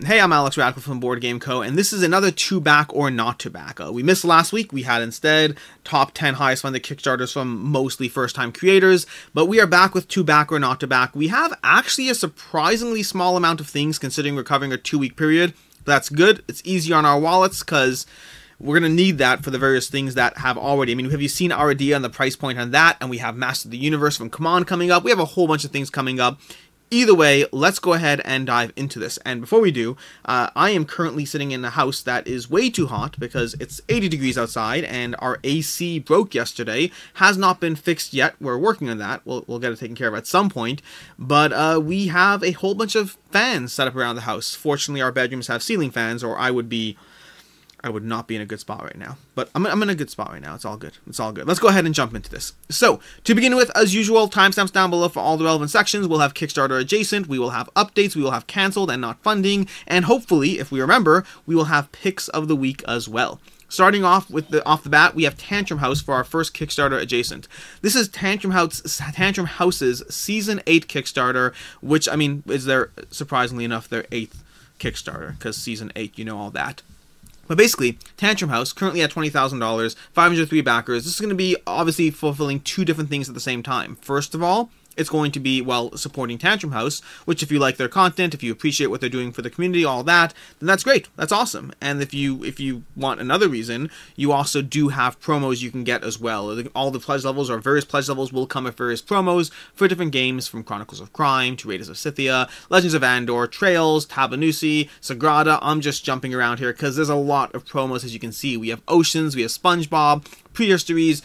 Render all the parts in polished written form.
Hey, I'm Alex Radcliffe from Board Game Co., and this is another to back or not to back. We missed last week. We had instead top 10 highest funded Kickstarters from mostly first-time creators, but we are back with to back or not to back. We have actually a surprisingly small amount of things considering we're covering a 2-week period. But that's good. It's easier on our wallets because we're going to need that for the various things that have already. I mean, have you seen our idea on the price point on that? And we have Master of the Universe from Command coming up. We have a whole bunch of things coming up. Either way, let's go ahead and dive into this. And before we do, I am currently sitting in a house that is way too hot because it's 80 degrees outside and our AC broke yesterday. Has not been fixed yet. We're working on that. We'll get it taken care of at some point. But we have a whole bunch of fans set up around the house. Fortunately, our bedrooms have ceiling fans, or I would not be in a good spot right now. But I'm in a good spot right now. It's all good. It's all good. Let's go ahead and jump into this. So, to begin with, as usual, timestamps down below for all the relevant sections. We'll have Kickstarter adjacent, we will have updates, we will have cancelled and not funding, and hopefully, if we remember, we will have picks of the week as well. Starting off with off the bat, we have Tantrum House for our first Kickstarter adjacent. This is Tantrum House's Season 8 Kickstarter, which, I mean, is surprisingly enough, their 8th Kickstarter, because Season 8, you know all that. But basically, Tantrum House, currently at $20,000, 503 backers. This is going to be obviously fulfilling two different things at the same time. First of all, it's going to be, well, supporting Tantrum House, which if you like their content, if you appreciate what they're doing for the community, all that, then that's great. That's awesome. And if you want another reason, you also do have promos you can get as well. All the pledge levels or various pledge levels will come with various promos for different games, from Chronicles of Crime to Raiders of Scythia, Legends of Andor, Trails, Tabanusi, Sagrada. I'm just jumping around here because there's a lot of promos, as you can see. We have Oceans, we have SpongeBob, Prehistories,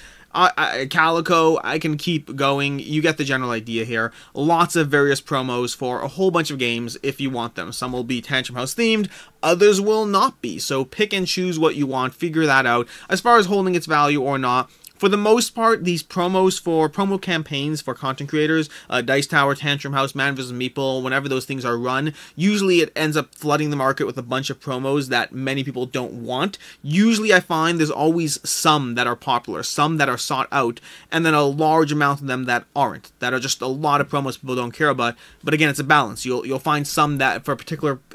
Calico. I can keep going. You get the general idea here. Lots of various promos for a whole bunch of games if you want them. Some will be Tantrum House themed, others will not be. So pick and choose what you want, figure that out. As far as holding its value or not, for the most part, these promos for promo campaigns for content creators, Dice Tower, Tantrum House, Man vs. Meeple, whenever those things are run, usually it ends up flooding the market with a bunch of promos that many people don't want. Usually I find there's always some that are popular, some that are sought out, and then a large amount of them that aren't, that are just a lot of promos people don't care about. But again, it's a balance. You'll find some that for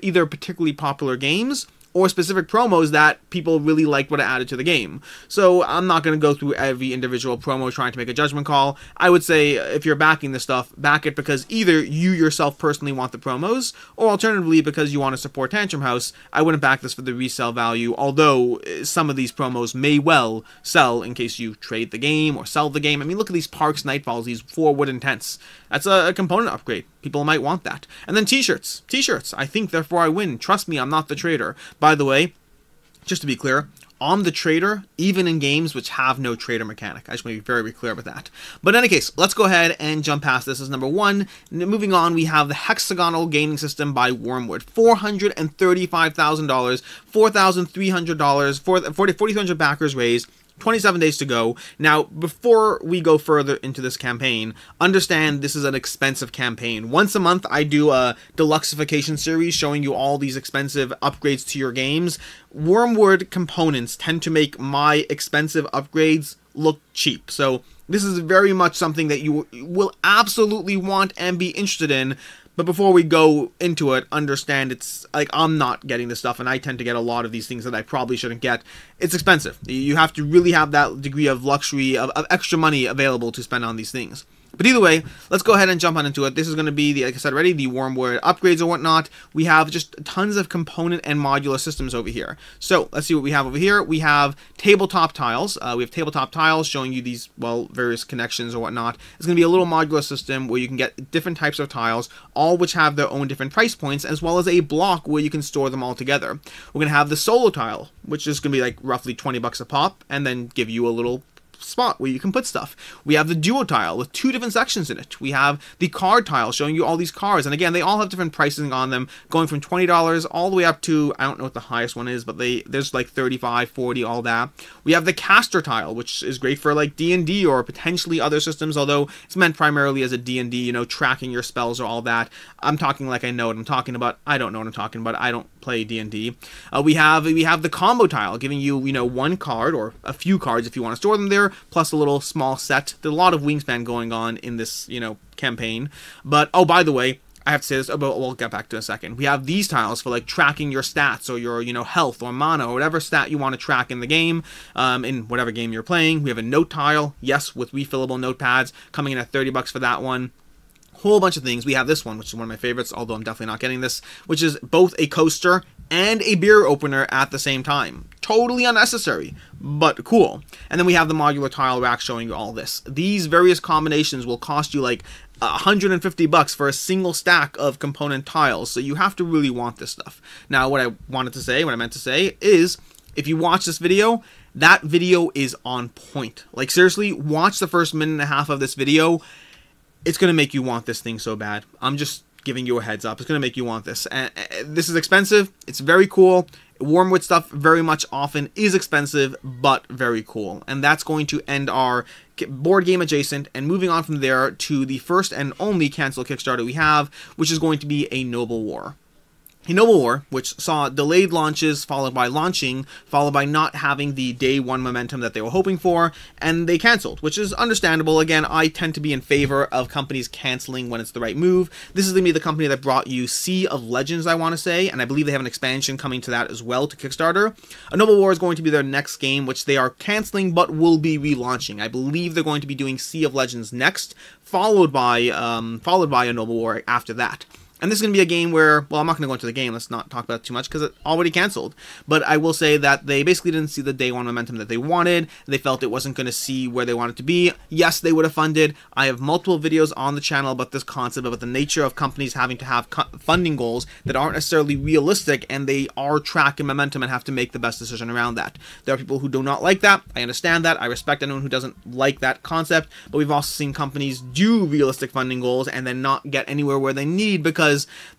either particularly popular games or specific promos that people really liked what it added to the game. So I'm not going to go through every individual promo trying to make a judgment call. I would say if you're backing this stuff, back it because either you yourself personally want the promos, or alternatively because you want to support Tantrum House. I wouldn't back this for the resale value, although some of these promos may well sell in case you trade the game or sell the game. I mean, look at these Parks Nightfalls, these 4 wooden tents. That's a component upgrade. People might want that. And then t-shirts. T-shirts. I think, therefore I win. Trust me, I'm not the trader. By the way, just to be clear, I'm the trader, even in games which have no trader mechanic. I just want to be very, very clear about that. But in any case, let's go ahead and jump past this as number 1. Moving on, we have the Hexagonal gaming system by Wyrmwood. $435,000, $4,300, 4,300 backers raised. 27 days to go. Now, before we go further into this campaign, understand this is an expensive campaign. Once a month, I do a deluxeification series showing you all these expensive upgrades to your games. Wyrmwood components tend to make my expensive upgrades look cheap. So this is very much something that you will absolutely want and be interested in. But before we go into it, understand it's like I'm not getting this stuff, and I tend to get a lot of these things that I probably shouldn't get. It's expensive. You have to really have that degree of luxury, of extra money available to spend on these things. But either way, let's go ahead and jump on into it. This is going to be, like I said already, the Wyrmwood upgrades or whatnot. We have just tons of component and modular systems over here. So let's see what we have over here. We have tabletop tiles. We have tabletop tiles showing you these, well, various connections or whatnot. It's going to be a little modular system where you can get different types of tiles, all which have their own different price points, as well as a block where you can store them all together. We're going to have the solo tile, which is going to be like roughly 20 bucks a pop, and then give you a little spot where you can put stuff. We have the duo tile with 2 different sections in it. We have the card tile showing you all these cards, and again, they all have different pricing on them, going from $20 all the way up to, I don't know what the highest one is, but there's like 35, 40, all that. We have the caster tile, which is great for like D&D or potentially other systems, although it's meant primarily as a D&D, you know, tracking your spells or all that. I'm talking like I know what I'm talking about. I don't know what I'm talking about. I don't play D&D. We have the combo tile, giving you, you know, one card or a few cards if you want to store them there, plus a little small set. There's a lot of wingspan going on in this, you know, campaign. But, oh, by the way, I have to say this, but we'll get back to it in a second. We have these tiles for like tracking your stats or your, you know, health or mana or whatever stat you want to track in the game, in whatever game you're playing. We have a note tile, yes, with refillable notepads, coming in at $30 for that one. Whole bunch of things. We have this one, which is one of my favorites, although I'm definitely not getting this, which is both a coaster and a beer opener at the same time. Totally unnecessary, but cool. And then we have the modular tile rack showing you all this. These various combinations will cost you like $150 for a single stack of component tiles, so you have to really want this stuff. Now, what I meant to say is, if you watch this video, that video is on point. Like, seriously, watch the first minute and a half of this video. It's going to make you want this thing so bad. I'm just giving you a heads up. It's going to make you want this. And this is expensive. It's very cool. Wyrmwood stuff very much often is expensive, but very cool. And that's going to end our board game adjacent, and moving on from there to the first and only canceled Kickstarter we have, which is going to be a Noble War. A Noble War, which saw delayed launches, followed by launching, followed by not having the day one momentum that they were hoping for, and they canceled, which is understandable. Again, I tend to be in favor of companies canceling when it's the right move. This is going to be the company that brought you Sea of Legends, I want to say, and I believe they have an expansion coming to that as well to Kickstarter. A Noble War is going to be their next game, which they are canceling but will be relaunching. I believe they're going to be doing Sea of Legends next, followed by a Noble War after that. And this is going to be a game where, well, I'm not going to go into the game, let's not talk about it too much, because it's already canceled. But I will say that they basically didn't see the day one momentum that they wanted. They felt it wasn't going to see where they wanted to be. Yes, they would have funded. I have multiple videos on the channel about this concept, about the nature of companies having to have funding goals that aren't necessarily realistic, and they are tracking momentum and have to make the best decision around that. There are people who do not like that. I understand that. I respect anyone who doesn't like that concept. But we've also seen companies do realistic funding goals and then not get anywhere where they need, because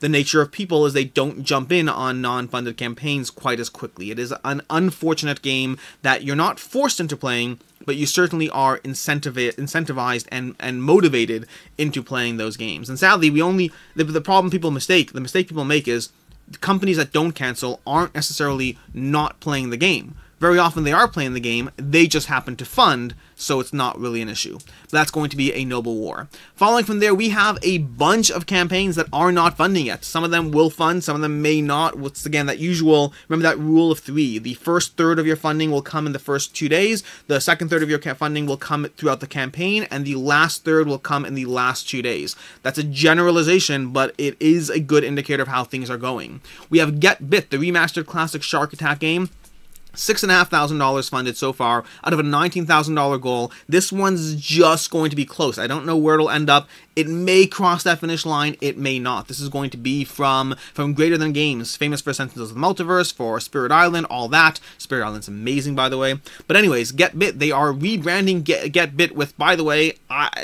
the nature of people is they don't jump in on non-funded campaigns quite as quickly. It is an unfortunate game that you're not forced into playing, but you certainly are incentivized and motivated into playing those games. And sadly, the mistake people make is companies that don't cancel aren't necessarily not playing the game. Very often they are playing the game, they just happen to fund, so it's not really an issue. That's going to be a Noble War. Following from there, we have a bunch of campaigns that are not funding yet. Some of them will fund, some of them may not. Once again, that usual, remember that rule of 3. The first third of your funding will come in the first 2 days, the second third of your funding will come throughout the campaign, and the last third will come in the last 2 days. That's a generalization, but it is a good indicator of how things are going. We have Get Bit, the remastered classic Shark Attack game. $6,500 funded so far out of a $19,000 goal. This one's just going to be close. I don't know where it'll end up. It may cross that finish line. It may not. This is going to be from Greater Than Games, famous for Sentinels of the Multiverse, for Spirit Island, all that. Spirit Island's amazing, by the way. But anyways, Get Bit, they are rebranding Get Bit with, by the way,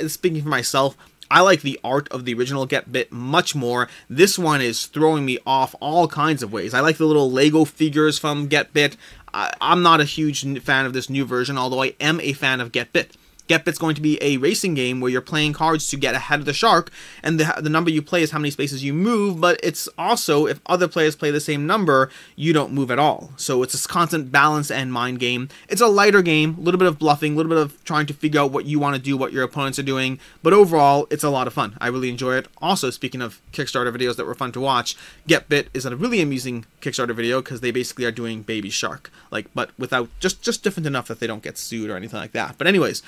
speaking for myself, I like the art of the original Get Bit much more. This one is throwing me off all kinds of ways. I like the little Lego figures from Get Bit. I'm not a huge fan of this new version, although I am a fan of Get Bit. Get Bit's going to be a racing game where you're playing cards to get ahead of the shark, and the number you play is how many spaces you move, but it's also, if other players play the same number, you don't move at all. So it's a constant balance and mind game. It's a lighter game, a little bit of bluffing, a little bit of trying to figure out what you want to do, what your opponents are doing, but overall, it's a lot of fun. I really enjoy it. Also, speaking of Kickstarter videos that were fun to watch, Get Bit is a really amusing Kickstarter video because they basically are doing Baby Shark, but without, just different enough that they don't get sued or anything like that. But anyways,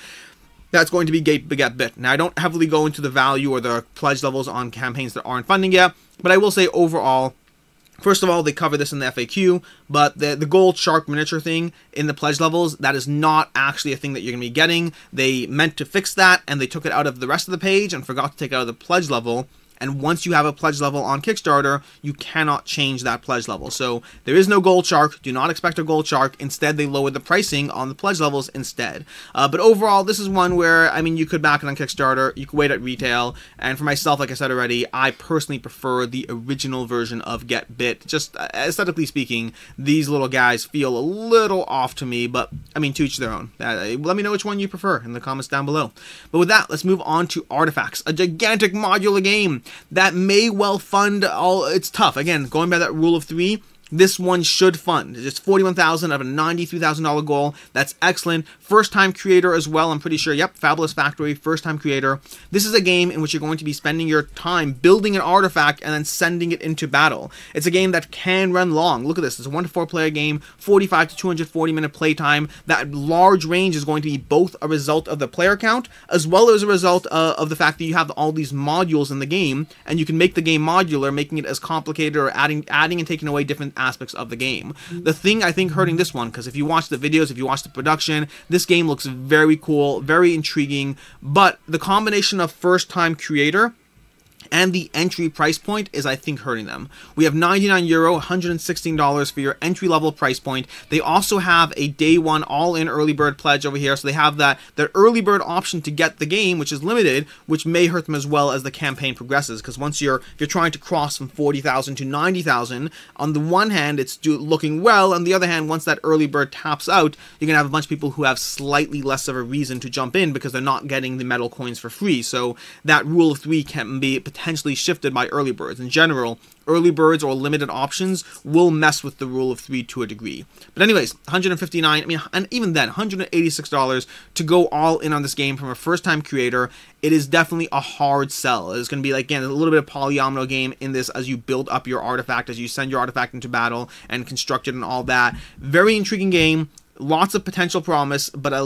that's going to be Get Bit. Now, I don't heavily go into the value or the pledge levels on campaigns that aren't funding yet, but I will say overall, first of all, they cover this in the FAQ, but the gold shark miniature thing in the pledge levels, that is not actually a thing that you're going to be getting. They meant to fix that, and they took it out of the rest of the page and forgot to take it out of the pledge level. And once you have a pledge level on Kickstarter, you cannot change that pledge level. So there is no gold shark. Do not expect a gold shark. Instead, they lowered the pricing on the pledge levels instead. But overall, this is one where, I mean, you could back it on Kickstarter. You could wait at retail. And for myself, like I said already, I personally prefer the original version of Get Bit. Just aesthetically speaking, these little guys feel a little off to me. But, I mean, to each their own. Let me know which one you prefer in the comments down below. But with that, let's move on to Artefacts, a gigantic modular game that may well fund all. It's tough. Again, going by that rule of 3, this one should fund. It's $41,000 out of a $93,000 goal. That's excellent. First time creator as well, I'm pretty sure. Yep, Fabulous Factory, first time creator. This is a game in which you're going to be spending your time building an artifact and then sending it into battle. It's a game that can run long. Look at this. It's a 1 to 4 player game, 45 to 240 minute playtime. That large range is going to be both a result of the player count as well as a result of the fact that you have all these modules in the game, and you can make the game modular, making it as complicated or adding and taking away different aspects of the game. The thing I think hurting this one, because if you watch the videos, if you watch the production, this game looks very cool, very intriguing, but the combination of first time creator and the entry price point is, I think, hurting them. We have €99, $116 for your entry level price point. They also have a day one all-in early bird pledge over here, so they have that early bird option to get the game, which is limited, which may hurt them as well as the campaign progresses. Because once you're trying to cross from 40,000 to 90,000, on the one hand it's looking well, on the other hand, once that early bird taps out, you're gonna have a bunch of people who have slightly less of a reason to jump in because they're not getting the metal coins for free. So that rule of 3 can be potentially shifted by early birds. In general, early birds or limited options will mess with the rule of 3 to a degree. But anyways, $159, I mean, and even then, $186 to go all in on this game from a first-time creator. It is definitely a hard sell. It's going to be, like, again, a little bit of polyomino game in this as you build up your artifact, as you send your artifact into battle and construct it and all that. Very intriguing game. Lots of potential promise, but a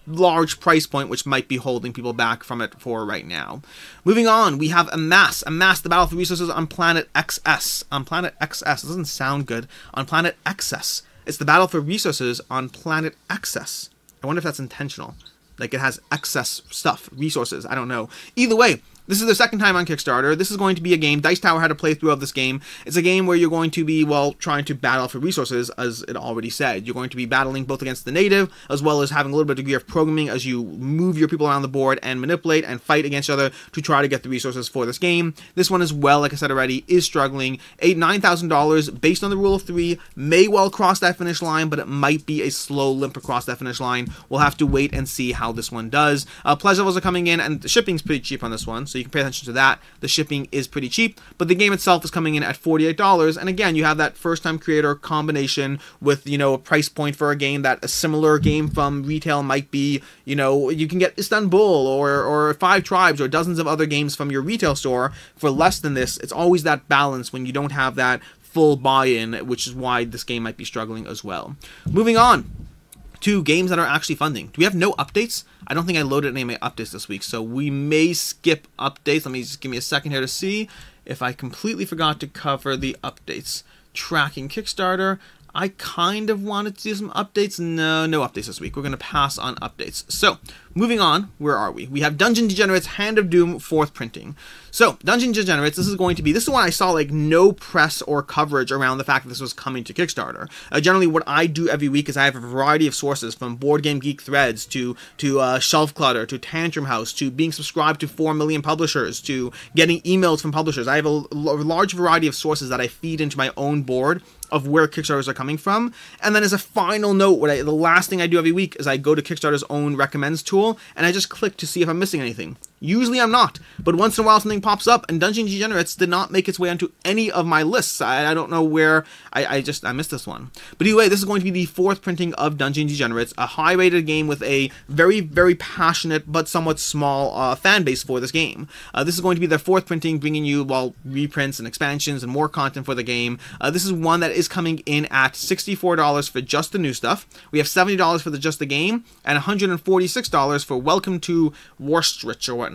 large price point, which might be holding people back from it for right now. Moving on, we have Amass. Amass, the battle for resources on Planet XS. On Planet XS. It doesn't sound good. On Planet XS. It's the battle for resources on Planet XS. I wonder if that's intentional. Like, it has excess stuff, resources. I don't know. Either way, this is their second time on Kickstarter. This is going to be a game. Dice Tower had a playthrough of this game. It's a game where you're going to be, well, trying to battle for resources, as it already said. You're going to be battling both against the native, as well as having a little bit of degree of programming as you move your people around the board and manipulate and fight against each other to try to get the resources for this game. This one as well, like I said already, is struggling. $9,000 based on the rule of 3, may well cross that finish line, but it might be a slow limp across that finish line. We'll have to wait and see how this one does. Pledge levels are coming in, and the shipping's pretty cheap on this one, so you can pay attention to that. The shipping is pretty cheap, but the game itself is coming in at $48, and again, you have that first-time creator combination with, you know, a price point for a game that a similar game from retail might be, you know, you can get Istanbul or 5 Tribes or dozens of other games from your retail store for less than this. It's always that balance when you don't have that full buy-in, which is why this game might be struggling as well. Moving on to games that are actually funding. Do we have no updates? I don't think I loaded any of my updates this week, so we may skip updates. Let me just give me a second here to see if I completely forgot to cover the updates. Tracking Kickstarter. I kind of wanted to do some updates. No updates this week. We're going to pass on updates. So, moving on, where are we? We have Dungeon Degenerates Hand of Doom 4th printing. So, Dungeon Degenerates, this is the one I saw like no press or coverage around the fact that this was coming to Kickstarter. Generally, what I do every week is I have a variety of sources, from Board Game Geek threads to Shelf Clutter to Tantrum House to being subscribed to 4 million publishers to getting emails from publishers. I have a large variety of sources that I feed into my own board of where Kickstarters are coming from. And then as a final note, the last thing I do every week is I go to Kickstarter's own recommends tool and I just click to see if I'm missing anything. Usually I'm not, but once in a while something pops up, and Dungeon Degenerates did not make its way onto any of my lists. I don't know where, I missed this one. But anyway, this is going to be the 4th printing of Dungeon Degenerates, a high-rated game with a very, very passionate but somewhat small fan base for this game. This is going to be their 4th printing, bringing you, well, reprints and expansions and more content for the game. This is one that is coming in at $64 for just the new stuff. We have $70 for just the game, and $146 for Welcome to Warstrich or whatnot.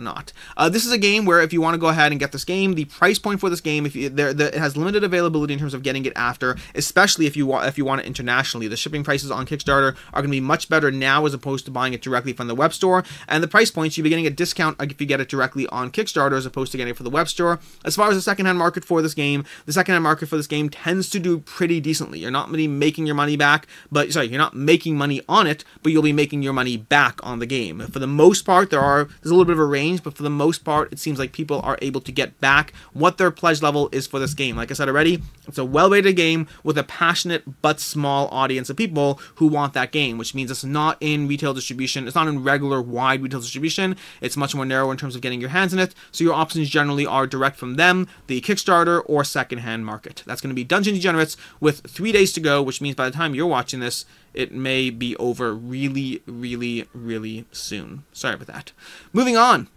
This is a game where if you want to go ahead and get this game, the price point for this game, it has limited availability in terms of getting it after, especially if you want it internationally. The shipping prices on Kickstarter are going to be much better now as opposed to buying it directly from the web store, and the price points, you'll be getting a discount if you get it directly on Kickstarter as opposed to getting it from the web store. As far as the secondhand market for this game, the secondhand market for this game tends to do pretty decently. You're not really making your money back, you're not making money on it, but you'll be making your money back on the game. For the most part, there's a little bit of a range range, but for the most part, it seems like people are able to get back what their pledge level is for this game. Like I said already, it's a well-rated game with a passionate but small audience of people who want that game, which means it's not in retail distribution. It's not in regular wide retail distribution. It's much more narrow in terms of getting your hands in it. So your options generally are direct from them, the Kickstarter, or secondhand market. That's going to be Dungeon Degenerates with 3 days to go, which means by the time you're watching this, it may be over really, really, really soon. Sorry about that. Moving on.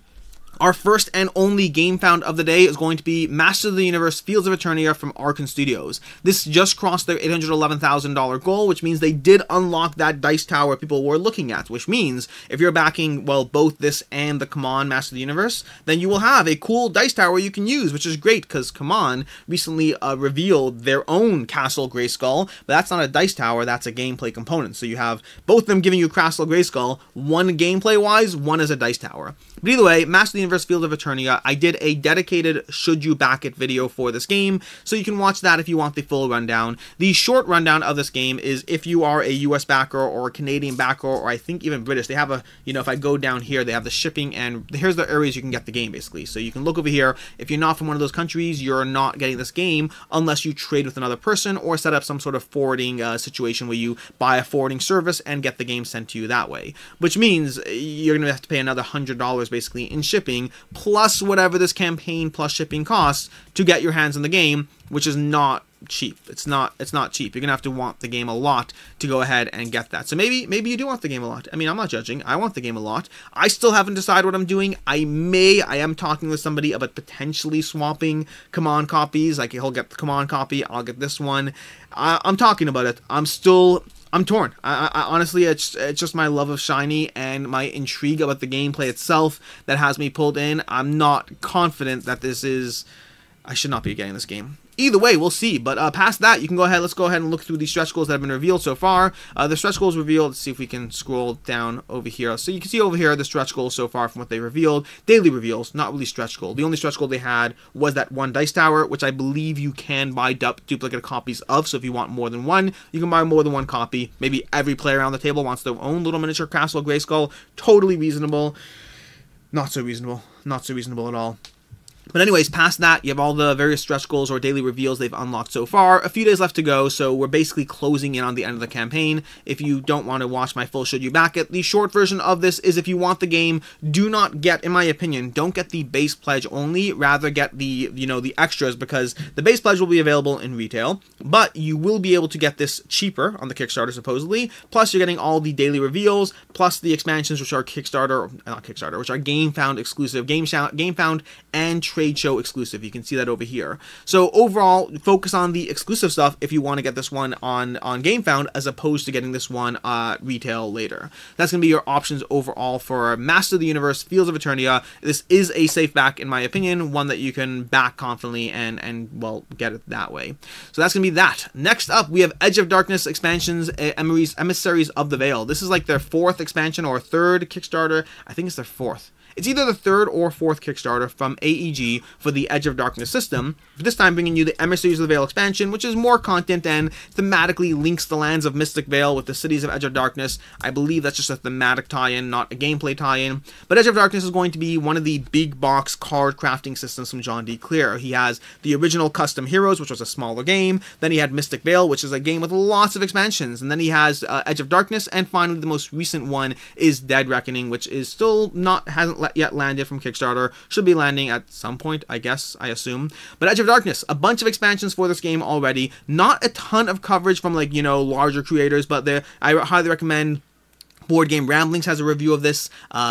Our first and only game found of the day is going to be Masters of the Universe Fields of Eternia from Arkane Studios. This just crossed their $811,000 goal, which means they did unlock that dice tower people were looking at, which means if you're backing, well, both this and the CMON Masters of the Universe, then you will have a cool dice tower you can use, which is great because CMON recently revealed their own Castle Grayskull, but that's not a dice tower, that's a gameplay component. So you have both of them giving you Castle Grayskull, one gameplay-wise, one as a dice tower. But either way, Masters of the Universe Field of Eternia, I did a dedicated should you back it video for this game, so you can watch that if you want the full rundown. The short rundown of this game is if you are a US backer or a Canadian backer, or I think even British, they have a, you know, if I go down here, they have the shipping, and here's the areas you can get the game basically. So you can look over here. If you're not from one of those countries, you're not getting this game unless you trade with another person or set up some sort of forwarding situation where you buy a forwarding service and get the game sent to you that way. Which means you're going to have to pay another $100 basically in shipping, plus whatever this campaign plus shipping costs to get your hands on the game, which is not cheap. It's not cheap. You're gonna have to want the game a lot to go ahead and get that. So maybe you do want the game a lot. I mean, I'm not judging. I want the game a lot. I still haven't decided what I'm doing. I am talking with somebody about potentially swapping CMON copies. Like he'll get the CMON copy, I'll get this one. I'm talking about it. I'm torn. I honestly, it's just my love of Shiny and my intrigue about the gameplay itself that has me pulled in. I'm not confident that this is... I should not be getting this game. Either way, we'll see. But past that, you can go ahead. Let's go ahead and look through the stretch goals that have been revealed so far. The stretch goals revealed. Let's see if we can scroll down over here. So you can see over here the stretch goals so far from what they revealed. Daily reveals, not really stretch goal. The only stretch goal they had was that one dice tower, which I believe you can buy duplicate copies of. So if you want more than one, you can buy more than one copy. Maybe every player around the table wants their own little miniature Castle Grayskull. Totally reasonable. Not so reasonable. Not so reasonable at all. But anyways, past that, you have all the various stretch goals or daily reveals they've unlocked so far. A few days left to go, so we're basically closing in on the end of the campaign. If you don't want to watch my full should you back it, the short version of this is if you want the game, do not get, in my opinion, don't get the base pledge only, rather get the, you know, the extras, because the base pledge will be available in retail, but you will be able to get this cheaper on the Kickstarter supposedly, plus you're getting all the daily reveals, plus the expansions which are which are Game Found exclusive, Game Found and Trade Show exclusive. You can see that over here. So overall, focus on the exclusive stuff if you want to get this one on Game Found, as opposed to getting this one retail later. That's going to be your options overall for Master of the Universe Fields of Eternia. This is a safe back, in my opinion, one that you can back confidently and well, get it that way. So that's going to be that. Next up, we have Edge of Darkness expansions, Emissaries of the Vale. This is like their fourth expansion or third Kickstarter. I think it's their fourth. It's either the third or fourth Kickstarter from AEG for the Edge of Darkness system, but this time bringing you the Emissaries of the Vale expansion, which is more content and thematically links the lands of Mystic Vale with the cities of Edge of Darkness. I believe that's just a thematic tie-in, not a gameplay tie-in. But Edge of Darkness is going to be one of the big box card crafting systems from John D. Clear. He has the original Custom Heroes, which was a smaller game. Then he had Mystic Vale, which is a game with lots of expansions. And then he has Edge of Darkness, and finally the most recent one is Dead Reckoning, which is still hasn't yet landed from Kickstarter. Should be landing at some point, I guess, I assume. But Edge of Darkness, a bunch of expansions for this game already. Not a ton of coverage from, like, you know, larger creators, but I highly recommend. Board Game Ramblings has a review of this.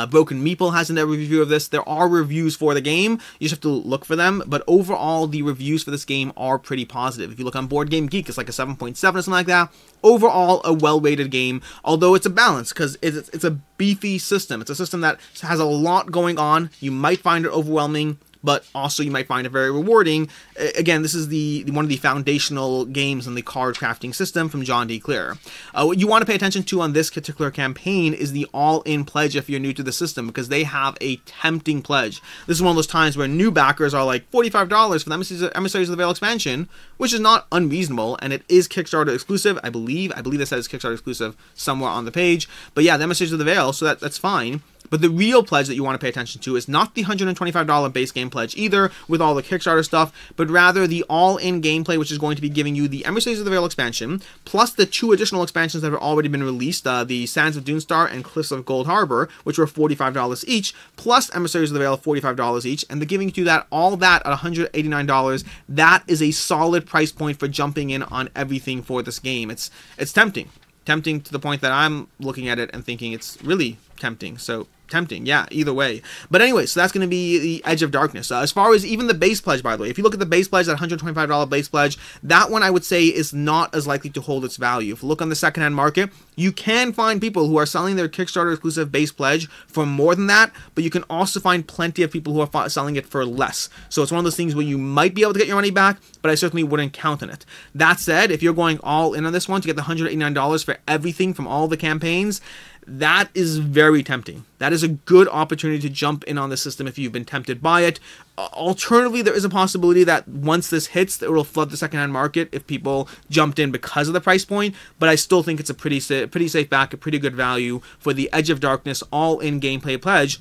Broken Meeple has a review of this. There are reviews for the game. You just have to look for them. But overall, the reviews for this game are pretty positive. If you look on Board Game Geek, it's like a 7.7 or something like that. Overall, a well-rated game, although it's a balance, because it's a beefy system. It's a system that has a lot going on. You might find it overwhelming, but also you might find it very rewarding. Again, this is one of the foundational games in the card crafting system from John D. Clear. What you want to pay attention to on this particular campaign is the all-in pledge if you're new to the system, because they have a tempting pledge. This is one of those times where new backers are like $45 for the Emissaries of the Vale expansion, which is not unreasonable, and it is Kickstarter exclusive, I believe. I believe it says Kickstarter exclusive somewhere on the page. But yeah, the Emissaries of the Vale, so that's fine. But the real pledge that you want to pay attention to is not the $125 base game pledge either, with all the Kickstarter stuff, but rather the all-in gameplay, which is going to be giving you the Emissaries of the Vale expansion, plus the 2 additional expansions that have already been released, the Sands of Dunestar and Cliffs of Gold Harbor, which were $45 each, plus Emissaries of the Vale $45 each, and they're giving you that all that at $189. That is a solid price point for jumping in on everything for this game. It's tempting. Tempting to the point that I'm looking at it and thinking it's really tempting. So tempting, yeah, either way. But anyway, so that's going to be the Edge of Darkness. As far as even the base pledge, by the way, if you look at the base pledge, that $125 base pledge, that one I would say is not as likely to hold its value. If you look on the secondhand market, you can find people who are selling their Kickstarter exclusive base pledge for more than that, but you can also find plenty of people who are selling it for less. So it's one of those things where you might be able to get your money back, but I certainly wouldn't count on it. That said, if you're going all in on this one to get the $189 for everything from all the campaigns, that is very tempting. That is a good opportunity to jump in on the system if you've been tempted by it. Alternatively, there is a possibility that once this hits, it will flood the secondhand market if people jumped in because of the price point, but I still think it's a pretty safe back, a pretty good value for the Edge of Darkness all-in gameplay pledge,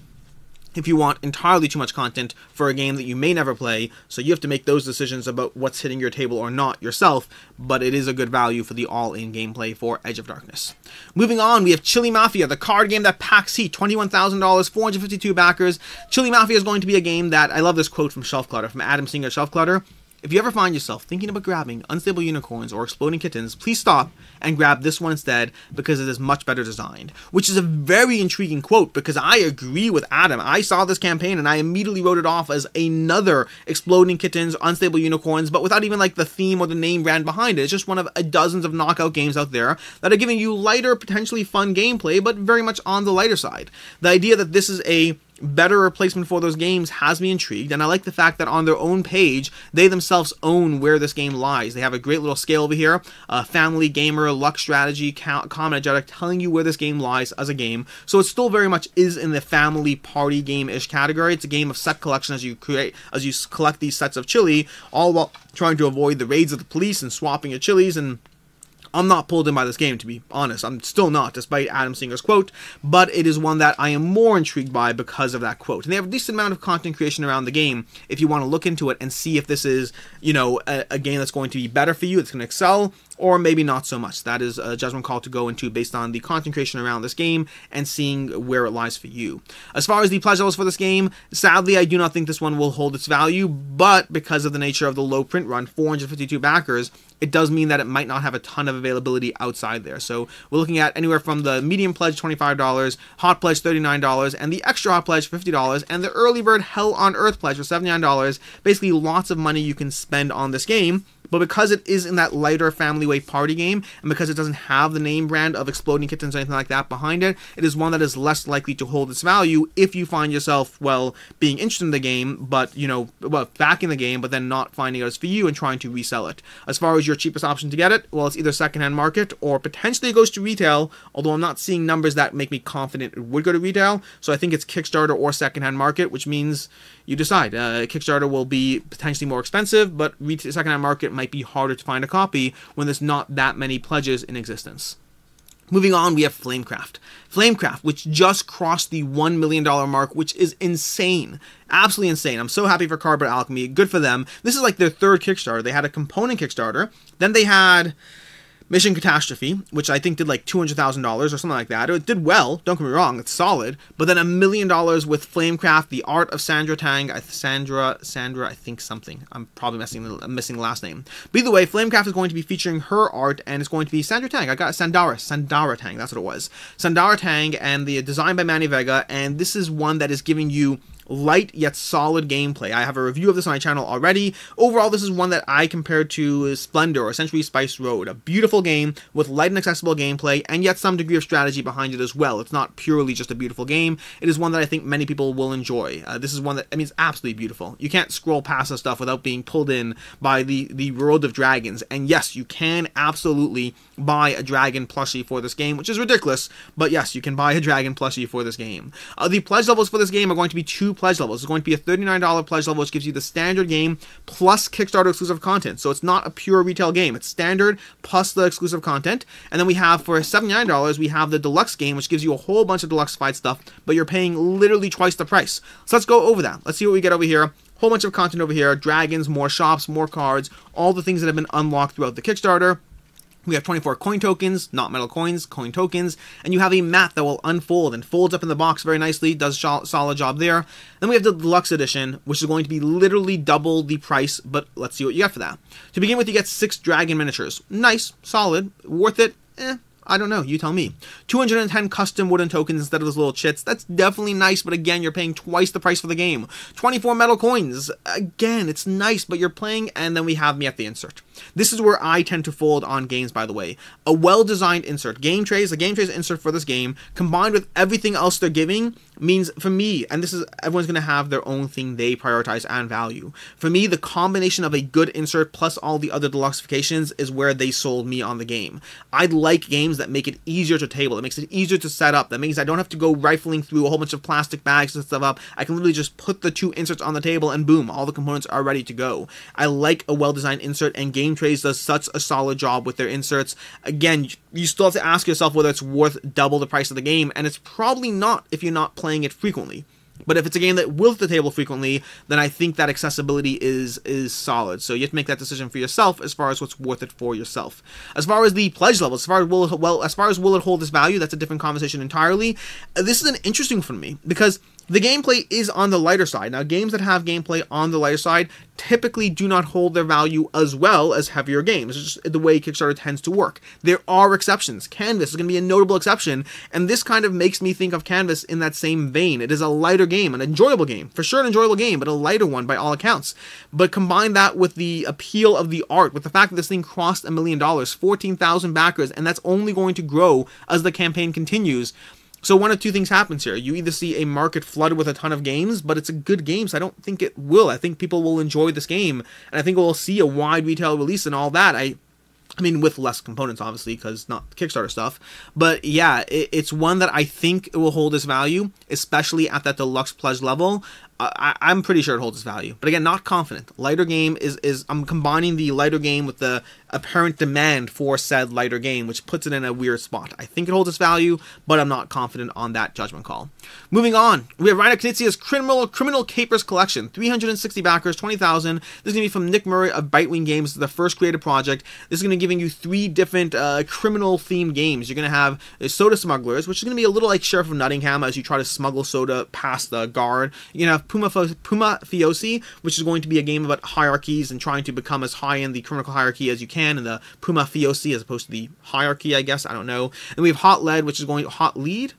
if you want entirely too much content for a game that you may never play, so you have to make those decisions about what's hitting your table or not yourself, but it is a good value for the all-in gameplay for Edge of Darkness. Moving on, we have Chili Mafia, the card game that packs heat, $21,000, 452 backers. Chili Mafia is going to be a game that, I love this quote from Shelf Clutter, from Adam Singer at Shelf Clutter. If you ever find yourself thinking about grabbing unstable unicorns or exploding kittens, please stop and grab this one instead because it is much better designed. Which is a very intriguing quote because I agree with Adam. I saw this campaign and I immediately wrote it off as another exploding kittens, unstable unicorns, but without even like the theme or the name brand behind it. It's just one of dozens of knockout games out there that are giving you lighter, potentially fun gameplay, but very much on the lighter side. The idea that this is a better replacement for those games has me intrigued, and I like the fact that on their own page they themselves own where this game lies. They have a great little scale over here, family, gamer, luck, strategy, common, energetic, telling you where this game lies as a game. So it still very much is in the family party game-ish category. It's a game of set collection as you collect these sets of chili, all while trying to avoid the raids of the police and swapping your chilies. And I'm not pulled in by this game, to be honest. I'm still not, despite Adam Singer's quote, but it is one that I am more intrigued by because of that quote. And they have a decent amount of content creation around the game if you want to look into it and see if this is, you know, a game that's going to be better for you, it's going to excel, or maybe not so much. That is a judgment call to go into based on the content creation around this game and seeing where it lies for you. As far as the pledge levels for this game, sadly, I do not think this one will hold its value, but because of the nature of the low print run, 452 backers, it does mean that it might not have a ton of availability outside there. So we're looking at anywhere from the medium pledge, $25, hot pledge, $39, and the extra hot pledge, $50, and the early bird Hell on Earth pledge for $79. Basically, lots of money you can spend on this game. But because it is in that lighter family way party game, and because it doesn't have the name brand of Exploding Kittens or anything like that behind it, it is one that is less likely to hold its value if you find yourself, well, being interested in the game, but, you know, well, backing the game, but then not finding it as for you and trying to resell it. As far as your cheapest option to get it, well, it's either secondhand market or potentially it goes to retail, although I'm not seeing numbers that make me confident it would go to retail, so I think it's Kickstarter or secondhand market, which means you decide. Kickstarter will be potentially more expensive, but secondhand market might be harder to find a copy when there's not that many pledges in existence. Moving on, we have Flamecraft. Flamecraft, which just crossed the $1 million mark, which is insane. Absolutely insane. I'm so happy for Cardboard Alchemy. Good for them. This is like their third Kickstarter. They had a component Kickstarter. Then they had Mission Catastrophe, which I think did like $200,000 or something like that. It did well, don't get me wrong, it's solid. But then $1 million with Flamecraft, the art of Sandra Tang, Sandra, I think something. I'm probably missing the last name. But either way, Flamecraft is going to be featuring her art, and it's going to be Sandra Tang. I got Sandara Tang, that's what it was. Sandara Tang, and the design by Manny Vega, and this is one that is giving you light yet solid gameplay. I have a review of this on my channel already. Overall, this is one that I compared to Splendor or Century Spice Road. A beautiful game with light and accessible gameplay and yet some degree of strategy behind it as well. It's not purely just a beautiful game. It is one that I think many people will enjoy. This is one that, I mean, it's absolutely beautiful. You can't scroll past this stuff without being pulled in by the world of dragons. And yes, you can absolutely buy a dragon plushie for this game, which is ridiculous, but yes, you can buy a dragon plushie for this game. The pledge levels for this game are going to be 2 pledge levels. It's going to be a $39 pledge level, which gives you the standard game plus Kickstarter exclusive content. So it's not a pure retail game. It's standard plus the exclusive content. And then we have, for $79, we have the deluxe game, which gives you a whole bunch of deluxe fight stuff, but you're paying literally twice the price. So let's go over that. Let's see what we get over here. Whole bunch of content over here, dragons, more shops, more cards, all the things that have been unlocked throughout the Kickstarter. We have 24 coin tokens, not metal coins, coin tokens, and you have a mat that will unfold and folds up in the box very nicely, does a solid job there. Then we have the deluxe edition, which is going to be literally double the price, but let's see what you get for that. To begin with, you get 6 dragon miniatures. Nice, solid, worth it, I don't know, you tell me. 210 custom wooden tokens instead of those little chits. That's definitely nice, but again, you're paying twice the price for the game. 24 metal coins. Again, it's nice, but you're playing, and then we have me at the insert. This is where I tend to fold on games, by the way. A well-designed insert. Game trays, the game trays insert for this game, combined with everything else they're giving, means, for me, and this is, everyone's going to have their own thing they prioritize and value. For me, the combination of a good insert plus all the other deluxifications is where they sold me on the game. I like games that make it easier to table, that makes it easier to set up, that means I don't have to go rifling through a whole bunch of plastic bags and stuff up. I can literally just put the 2 inserts on the table and boom, all the components are ready to go. I like a well-designed insert, and Game Trays does such a solid job with their inserts. Again, you still have to ask yourself whether it's worth double the price of the game, and it's probably not if you're not playing it frequently. But if it's a game that will hit the table frequently, then I think that accessibility is solid. So you have to make that decision for yourself as far as what's worth it for yourself. As far as the pledge level, as far as will it hold this value, that's a different conversation entirely. This is an interesting one for me because the gameplay is on the lighter side. Now, games that have gameplay on the lighter side typically do not hold their value as well as heavier games. It's just the way Kickstarter tends to work. There are exceptions. Canvas is going to be a notable exception, and this kind of makes me think of Canvas in that same vein. It is a lighter game, an enjoyable game. For sure an enjoyable game, but a lighter one by all accounts. But combine that with the appeal of the art, with the fact that this thing crossed $1 million, 14,000 backers, and that's only going to grow as the campaign continues. So one of two things happens here. You either see a market flooded with a ton of games, but it's a good game, so I don't think it will. I think people will enjoy this game, and I think we'll see a wide retail release and all that. I mean, with less components, obviously, because not Kickstarter stuff. But yeah, it's one that I think it will hold its value, especially at that deluxe pledge level. I'm pretty sure it holds its value. But again, not confident. Lighter game is I'm combining the lighter game with the apparent demand for said lighter game, which puts it in a weird spot. I think it holds its value, but I'm not confident on that judgment call. Moving on, we have Rainer Knizia's Criminal Capers Collection. 360 backers, 20,000. This is going to be from Nick Murray of Bitewing Games, the first creative project. This is going to be giving you 3 different criminal-themed games. You're going to have Soda Smugglers, which is going to be a little like Sheriff of Nottingham as you try to smuggle soda past the guard. You're going to have Puma Fiosi, which is going to be a game about hierarchies and trying to become as high in the criminal hierarchy as you can in the Puma Fiosi as opposed to the hierarchy, I guess. I don't know. And we have Hot Lead, which is going to Hot Lead?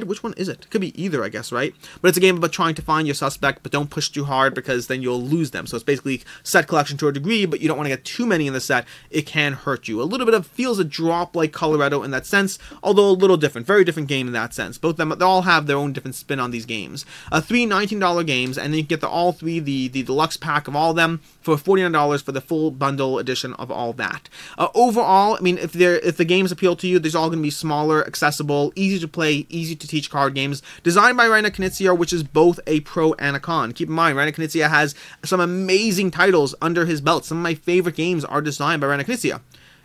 Which one is it? It could be either, I guess, right? But it's a game about trying to find your suspect, but don't push too hard because then you'll lose them. So it's basically set collection to a degree, but you don't want to get too many in the set. It can hurt you. A little bit of feels a drop like Colorado in that sense, although a little different. Very different game in that sense. Both of them, they all have their own different spin on these games. 3 $19 games, and then you get all 3, the deluxe pack of all of them for $49 for the full bundle edition of all that. Overall, I mean, if the games appeal to you, there's all going to be smaller, accessible, easy to play, easy to teach card games, designed by Rainer Knizia, which is both a pro and a con. Keep in mind, Rainer Knizia has some amazing titles under his belt. Some of my favorite games are designed by Rainer Knizia.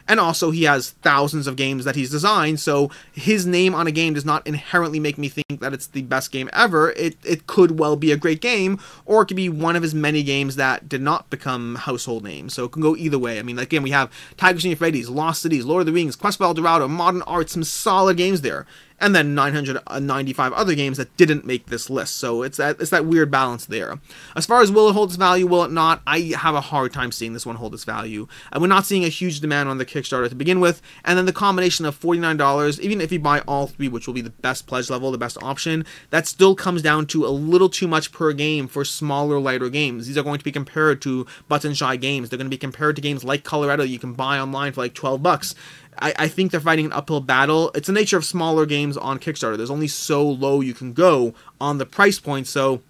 And also, he has thousands of games that he's designed, so his name on a game does not inherently make me think that it's the best game ever. It could well be a great game, or it could be one of his many games that did not become household names. So it can go either way. I mean, again, we have Tigers and Euphrates, Lost Cities, Lord of the Rings, Quest for El Dorado, Modern Art, some solid games there. And then 995 other games that didn't make this list. So it's that weird balance there. As far as will it hold its value, will it not? I have a hard time seeing this one hold its value. And we're not seeing a huge demand on the Kickstarter to begin with. And then the combination of $49, even if you buy all 3, which will be the best pledge level, the best option, that still comes down to a little too much per game for smaller, lighter games. These are going to be compared to button shy games. They're going to be compared to games like Colorado you can buy online for like $12. I think they're fighting an uphill battle. It's the nature of smaller games on Kickstarter. There's only so low you can go on the price point, so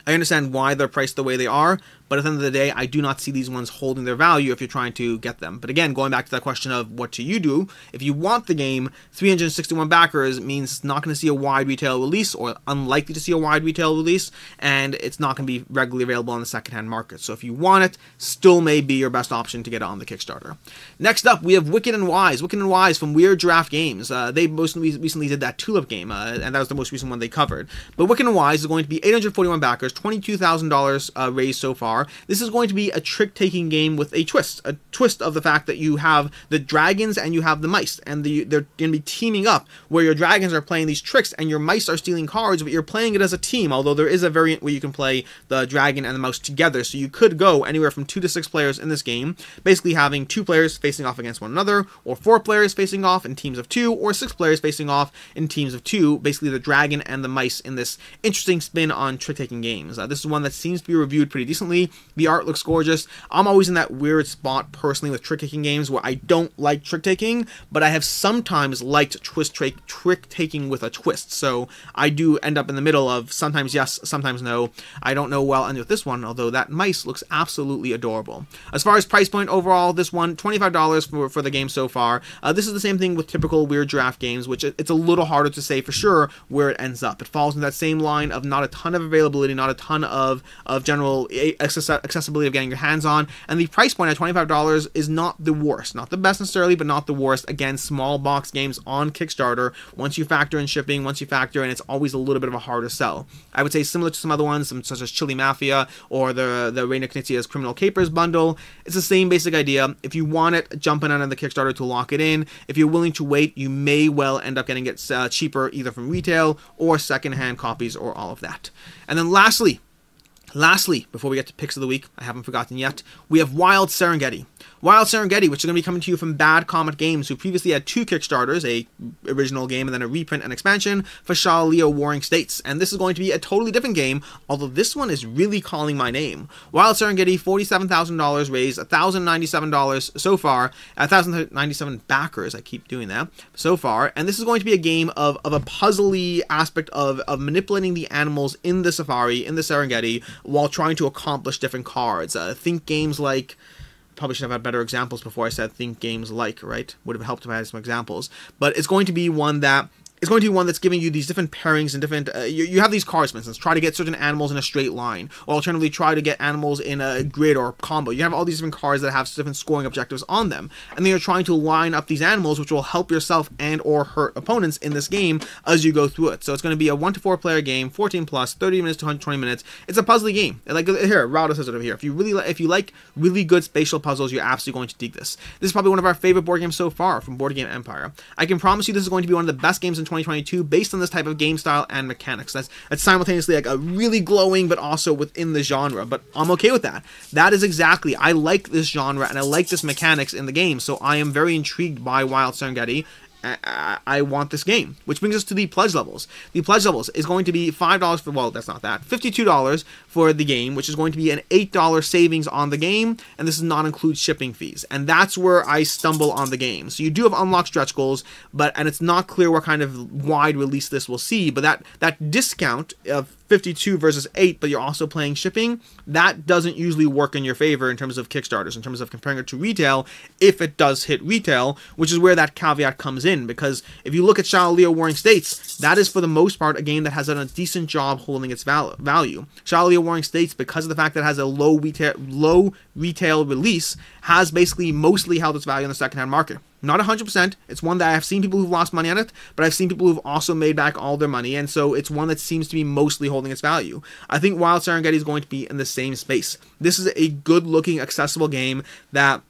I understand why they're priced the way they are, but but at the end of the day, I do not see these ones holding their value if you're trying to get them. But again, going back to that question of what do you do, if you want the game, 361 backers means it's not going to see a wide retail release, or unlikely to see a wide retail release, and it's not going to be regularly available on the secondhand market. So if you want it, still may be your best option to get it on the Kickstarter. Next up, we have Wicked and Wise. Wicked and Wise from Weird Giraffe Games. They most recently did that Tulip game, and that was the most recent one they covered. But Wicked and Wise is going to be 841 backers, $22,000 raised so far. This is going to be a trick-taking game with a twist of the fact that you have the dragons and you have the mice, and they're going to be teaming up, where your dragons are playing these tricks and your mice are stealing cards, but you're playing it as a team, although there is a variant where you can play the dragon and the mouse together, so you could go anywhere from 2 to 6 players in this game, basically having 2 players facing off against one another, or 4 players facing off in teams of 2, or 6 players facing off in teams of 2, basically the dragon and the mice in this interesting spin on trick-taking games. This is one that seems to be reviewed pretty decently. The art looks gorgeous. I'm always in that weird spot personally with trick-taking games where I don't like trick-taking, but I have sometimes liked trick-taking with a twist, so I do end up in the middle of sometimes yes, sometimes no. I don't know well end with this one, although that mice looks absolutely adorable. As far as price point overall, this one, $25 for the game so far. This is the same thing with typical Weird Giraffe games, which it's a little harder to say for sure where it ends up. It falls in that same line of not a ton of availability, not a ton of general accessibility of getting your hands on, and the price point at $25 is not the worst. Not the best necessarily, but not the worst. Again, small box games on Kickstarter, once you factor in shipping, once you factor in, it's always a little bit of a harder sell. I would say similar to some other ones, such as Chili Mafia or the Reina Knizia's Criminal Capers bundle. It's the same basic idea. If you want it, jump in on the Kickstarter to lock it in. If you're willing to wait, you may well end up getting it cheaper either from retail or secondhand copies or all of that. And then lastly, before we get to picks of the week, I haven't forgotten yet, we have Wild Serengeti. Wild Serengeti, which is going to be coming to you from Bad Comet Games, who previously had 2 Kickstarters, a original game and then a reprint and expansion for Shalio Warring States. And this is going to be a totally different game, although this one is really calling my name. Wild Serengeti, $47,000 raised, $1,097 so far, 1,097 backers, I keep doing that, so far. And this is going to be a game of a puzzly aspect of manipulating the animals in the safari, in the Serengeti, while trying to accomplish different cards. Think games like... Probably should have had better examples before I said think games like, right? Would have helped if I had some examples. But it's going to be one that... It's going to be one that's giving you these different pairings and different... you have these cards, for instance. Try to get certain animals in a straight line. Or alternatively, try to get animals in a grid or combo. You have all these different cards that have different scoring objectives on them. And then you're trying to line up these animals, which will help yourself and or hurt opponents in this game as you go through it. So it's going to be a 1 to 4 player game, 14 plus, 30 minutes to 120 minutes. It's a puzzly game. Like here, Rauda says it over here. If you like really good spatial puzzles, you're absolutely going to dig this. This is probably one of our favorite board games so far from Board Game Empire. I can promise you this is going to be one of the best games in 2022 based on this type of game style and mechanics. That's simultaneously like a really glowing, but also within the genre. But I'm okay with that. That is exactly, I like this genre and I like this mechanics in the game. So I am very intrigued by Wild Serengeti. I want this game, which brings us to the pledge levels. The pledge levels is going to be $5 for, well, that's not that, $52 for the game, which is going to be an $8 savings on the game, and this does not include shipping fees. And that's where I stumble on the game. So you do have unlocked stretch goals, and it's not clear what kind of wide release this will see, but that discount of 52 versus 8, but you're also playing shipping, that doesn't usually work in your favor in terms of Kickstarters, in terms of comparing it to retail, if it does hit retail, which is where that caveat comes in, because if you look at Shalio Warring States, that is for the most part a game that has done a decent job holding its value. Shalio Warring States, because of the fact that it has a low retail release, has basically mostly held its value in the secondhand market. Not 100%. It's one that I've seen people who've lost money on it, but I've seen people who've also made back all their money, and so it's one that seems to be mostly holding its value. I think Wild Serengeti is going to be in the same space. This is a good-looking, accessible game that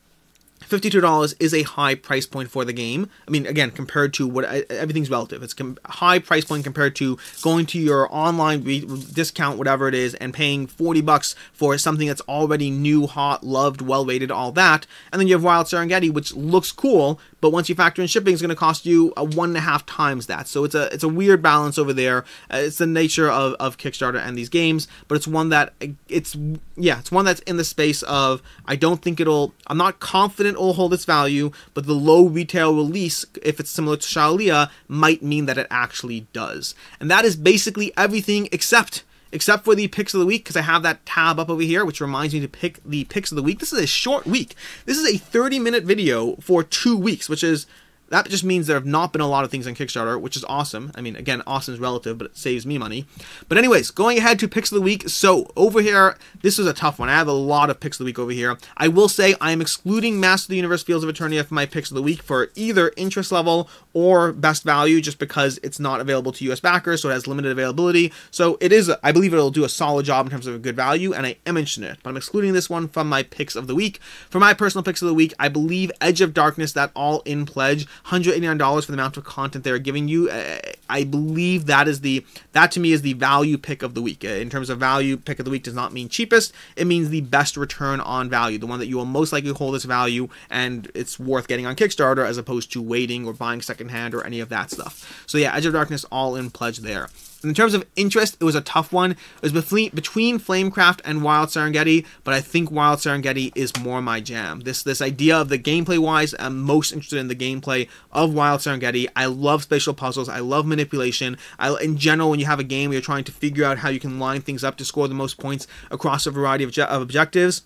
$52 is a high price point for the game. I mean, again, compared to what everything's relative. It's a high price point compared to going to your online discount, whatever it is, and paying $40 for something that's already new, hot, loved, well-rated, all that. And then you have Wild Serengeti, which looks cool, but once you factor in shipping, it's going to cost you 1.5 times that. So it's a weird balance over there. It's the nature of Kickstarter and these games, but it's one that it's one that's in the space of I'm not confident it'll hold its value, but the low retail release, if it's similar to Shalia, might mean that it actually does. And that is basically everything except except for the picks of the week, because I have that tab up over here, which reminds me to pick the picks of the week. This is a short week. This is a 30-minute video for 2 weeks, which is... That just means there have not been a lot of things on Kickstarter, which is awesome. I mean, again, awesome is relative, but it saves me money. But anyways, going ahead to picks of the week. So over here, this was a tough one. I have a lot of picks of the week over here. I will say I am excluding Master of the Universe Fields of Eternia from my picks of the week for either interest level or best value, just because it's not available to US backers, so it has limited availability. So it is, I believe it'll do a solid job in terms of a good value, and I am interested in it. But I'm excluding this one from my picks of the week. For my personal picks of the week, I believe Edge of Darkness, that all-in pledge, $189 for the amount of content they're giving you. I believe that to me is the value pick of the week. In terms of value, pick of the week does not mean cheapest. It means the best return on value, the one that you will most likely hold as value, and it's worth getting on Kickstarter as opposed to waiting or buying secondhand or any of that stuff. So yeah, Edge of Darkness all-in pledge there. In terms of interest, it was a tough one. It was between Flamecraft and Wild Serengeti, but I think Wild Serengeti is more my jam. This idea of the gameplay-wise, I'm most interested in the gameplay of Wild Serengeti. I love spatial puzzles. I love manipulation. In general, when you have a game where you're trying to figure out how you can line things up to score the most points across a variety of objectives,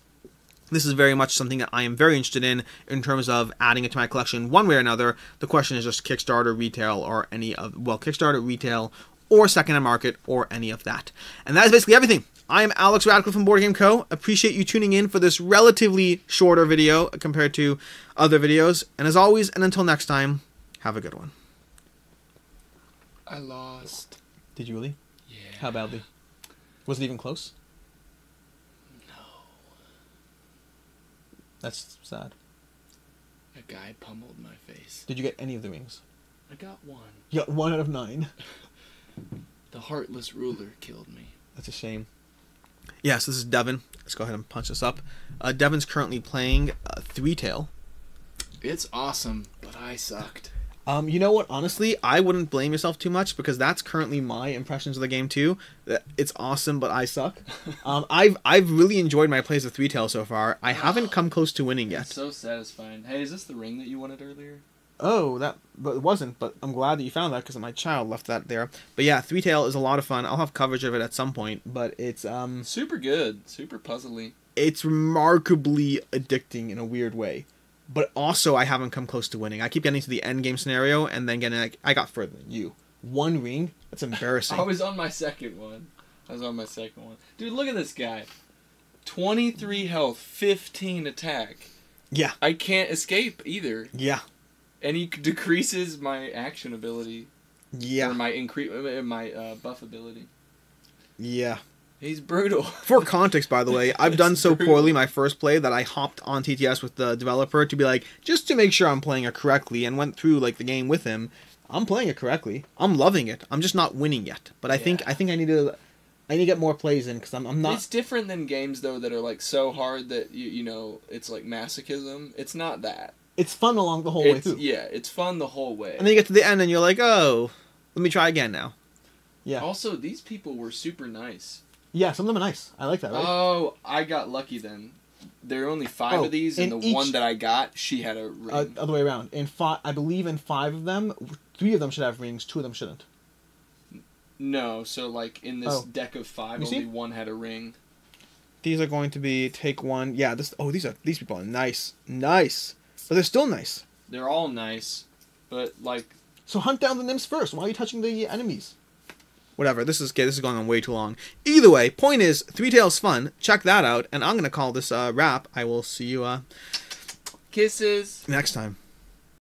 this is very much something that I am very interested in terms of adding it to my collection one way or another. The question is just Kickstarter, retail, or any of, well, Kickstarter, retail, or secondhand market, or any of that. And that is basically everything. I am Alex Radical from Board Game Co. Appreciate you tuning in for this relatively shorter video compared to other videos. And as always, and until next time, have a good one. I lost. Did you really? Yeah. How badly? Was it even close? No. That's sad. A guy pummeled my face. Did you get any of the rings? I got one. You got 1 out of 9. The heartless ruler killed me. That's a shame. Yes, this is Devin. Let's go ahead and punch this up. Devin's currently playing Three Tail. It's awesome, but I sucked. You know what? Honestly, I wouldn't blame yourself too much because that's currently my impressions of the game too. It's awesome, but I suck. I've really enjoyed my plays of Three Tail so far. I haven't come close to winning yet. It's so satisfying. Hey, is this the ring that you wanted earlier? Oh, but it wasn't, but I'm glad that you found that because my child left that there. But yeah, Three Tail is a lot of fun. I'll have coverage of it at some point, but it's super good, super puzzly. It's remarkably addicting in a weird way. But also I haven't come close to winning. I keep getting to the end game scenario and then getting like, I got further than you. 1 ring? That's embarrassing. I was on my second one. Dude, look at this guy. 23 health, 15 attack. Yeah. I can't escape either. Yeah. And he decreases my action ability. Yeah. Or my buff ability. Yeah. He's brutal. For context, by the way, I've done so poorly my first play that I hopped on TTS with the developer to be like, just to make sure I'm playing it correctly, and went through like the game with him. I'm playing it correctly. I'm loving it. I'm just not winning yet. But I think I need to get more plays in because I'm not. It's different than games though that are like so hard that you know it's like masochism. It's not that. It's fun along the whole way through. Yeah, it's fun the whole way. And then you get to the end and you're like, oh, let me try again now. Yeah. Also, these people were super nice. Yeah, some of them are nice. I like that, right? Oh, I got lucky then. There are only 5 of these, and the one that I got, she had a ring. Other way around. I believe in 5 of them, 3 of them should have rings, 2 of them shouldn't. No, so like in this deck of 5, only 1 had a ring. These are going to be take 1. Yeah, these people are nice. Nice. But they're still nice. They're all nice, but like... So hunt down the nymphs first. Why are you touching the enemies? Whatever, this is going on way too long. Either way, point is, Three Tail's fun. Check that out, and I'm going to call this a wrap. I will see you Kisses. next time.